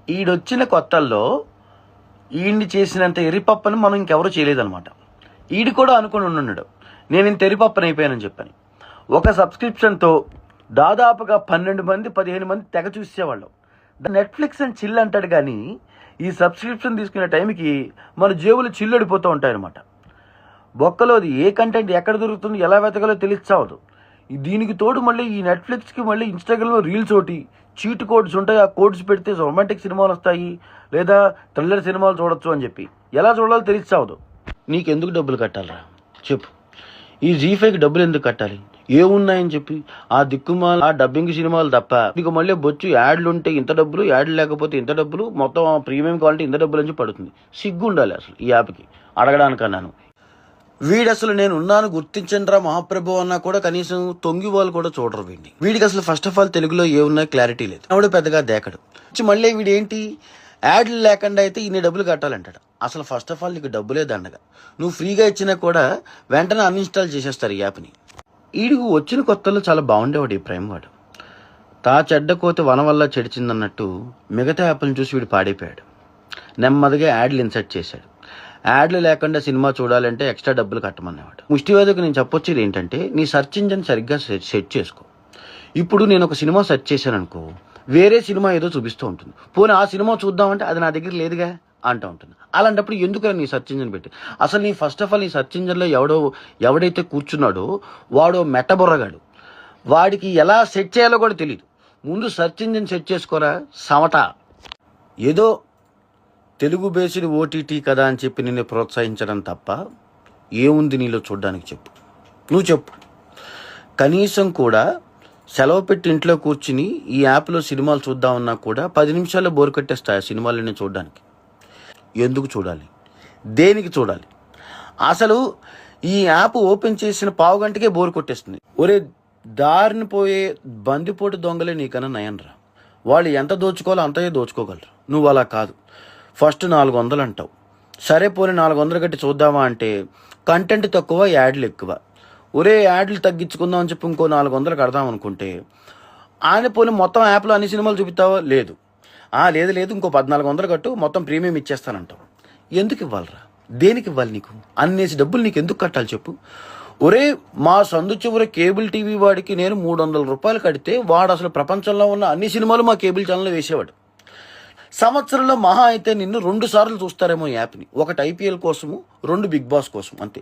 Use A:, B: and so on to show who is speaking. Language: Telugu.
A: ఈడొచ్చిన కొత్తల్లో ఈయన్ని చేసినంత ఎరిపప్పని మనం ఇంకెవరూ చేయలేదన్నమాట. ఈడు కూడా అనుకుని ఉన్నాడు, నేను ఇంత ఎరిపప్పని అయిపోయానని చెప్పని. ఒక సబ్స్క్రిప్షన్తో దాదాపుగా 12 మంది 15 మంది తెగ చూసేవాళ్ళం. నెట్ఫ్లిక్స్ అని చిల్ అంటాడు, కానీ ఈ సబ్స్క్రిప్షన్ తీసుకునే టైంకి మన జేబులు చిల్లడిపోతూ ఉంటాయన్నమాట. బొక్కలోది ఏ కంటెంట్ ఎక్కడ దొరుకుతుంది, ఎలా వెతకాలో తెలియచావదు. దీనికి తోడు మళ్ళీ ఈ నెట్ఫ్లిక్స్కి మళ్ళీ ఇన్స్టాగ్రామ్లో రీల్స్ ఒకటి చీట్ కోడ్స్ ఉంటాయి. ఆ కోడ్స్ పెడితే రొమాంటిక్ సినిమాలు వస్తాయి, లేదా థ్రిల్లర్ సినిమాలు చూడొచ్చు అని చెప్పి. ఎలా చూడాలో తెలియచావదు. నీకెందుకు డబ్బులు కట్టాలరా చెప్పు? ఈ జీ5కి డబ్బులు ఎందుకు కట్టాలి? ఏమున్నాయని చెప్పి ఆ దిక్కుమాల ఆ డబ్బింగ్ సినిమాలు తప్ప నీకు మళ్ళీ బొచ్చు యాడ్లు ఉంటే ఇంత డబ్బులు, యాడ్లు లేకపోతే ఇంత డబ్బులు, మొత్తం ప్రీమియం క్వాలిటీ ఇంత డబ్బులు అని చెప్పి పడుతుంది. సిగ్గు ఉండాలి అసలు ఈ యాప్కి అడగడానికన్నాను. వీడు అసలు నేను ఉన్నాను గుర్తించండిరా మహాప్రభు అన్నా కూడా కనీసం తొంగి వాళ్ళు కూడా చూడరు వీడిని. వీడికి అసలు ఫస్ట్ ఆఫ్ ఆల్ తెలుగులో ఏమున్నాయి క్లారిటీ లేదు. ఆవిడ పెద్దగా దేకడు. మళ్ళీ వీడేంటి యాడ్లు లేకుండా అయితే ఇన్ని డబ్బులు కట్టాలంటాడు. అసలు ఫస్ట్ ఆఫ్ ఆల్ నీకు డబ్బులే దండగా. నువ్వు ఫ్రీగా ఇచ్చినా కూడా వెంటనే అన్ఇన్స్టాల్ చేసేస్తారు ఈ యాప్ని. వీడికి వచ్చిన కొత్తలో చాలా బాగుండేవాడు ఈ ప్రైమ్ వాడు. తా చెడ్డ కోత వన వల్ల చెడిచిందన్నట్టు మిగతా యాప్లను చూసి వీడు పాడైపోయాడు. నెమ్మదిగా యాడ్లు ఇన్సర్ట్ చేశాడు. యాడ్లు లేకుండా సినిమా చూడాలంటే ఎక్స్ట్రా డబ్బులు కట్టమనేవాడు. ముష్టివేదకు నేను చెప్పొచ్చేది ఏంటంటే, నీ సెర్చ్ ఇంజిన్ సరిగ్గా సెట్ చేసుకో. ఇప్పుడు నేను ఒక సినిమా సెర్చ్ చేశాను అనుకో, వేరే సినిమా ఏదో చూపిస్తూ ఉంటుంది. పోనీ ఆ సినిమా చూద్దామంటే అది నా దగ్గర లేదుగా అంటూ ఉంటుంది. అలాంటప్పుడు ఎందుకు నీ సెర్చ్ ఇంజిన్ పెట్టి? అసలు నీ ఫస్ట్ ఆఫ్ ఆల్ నీ సెర్చ్ ఇంజిన్లో ఎవడైతే కూర్చున్నాడో వాడు మెట్టబుర్రగాడు. వాడికి ఎలా సెట్ చేయాలో కూడా తెలియదు. ముందు సెర్చ్ ఇంజిన్ సెట్ చేసుకోరా సమట. ఏదో తెలుగు బేస్డ్ ఓటీటీ కదా అని చెప్పి నిన్ను ప్రోత్సహించడం తప్ప ఏముంది నీలో చూడ్డానికి చెప్పు. నువ్వు చెప్పు. కనీసం కూడా సెలవు పెట్టి ఇంట్లో కూర్చుని ఈ యాప్లో సినిమాలు చూద్దామన్నా కూడా 10 నిమిషాల్లో బోర్ కట్టేస్తాయి ఆ సినిమాలని చూడడానికి. ఎందుకు చూడాలి? దేనికి చూడాలి? అసలు ఈ యాప్ ఓపెన్ చేసిన పావు గంటకే బోర్ కొట్టేస్తుంది. ఒరే దారిని పోయే బందిపోటు దొంగలే నీకన్నా నయనరా. వాళ్ళు ఎంత దోచుకోవాలో అంతయే దోచుకోగలరు. నువ్వు అలా కాదు. ఫస్ట్ 400 అంటావు. సరే పోనీ 400 కట్టి చూద్దామా అంటే కంటెంట్ తక్కువ, యాడ్లు ఎక్కువ. ఒరే యాడ్లు తగ్గించుకుందాం అని చెప్పి ఇంకో 400 కడదాం అనుకుంటే ఆయన పోనీ మొత్తం యాప్లో అన్ని సినిమాలు చూపిస్తావా? లేదు. లేదు ఇంకో 1400 కట్టు మొత్తం ప్రీమియం ఇచ్చేస్తానంటావు. ఎందుకు ఇవ్వాలరా? దేనికి ఇవ్వాలి నీకు? అన్నేసి డబ్బులు నీకు ఎందుకు కట్టాలి చెప్పు? ఒరే మా సందు చివరి కేబుల్ టీవీ వాడికి నేను 300 రూపాయలు కడితే వాడు అసలు ప్రపంచంలో ఉన్న అన్ని సినిమాలు మా కేబుల్ ఛానల్లో వేసేవాడు. సంవత్సరంలో మహా అయితే నిన్ను 2 సార్లు చూస్తారేమో యాప్ని. ఒకటి IPL కోసము, 2 బిగ్ బాస్ కోసం, అంతే.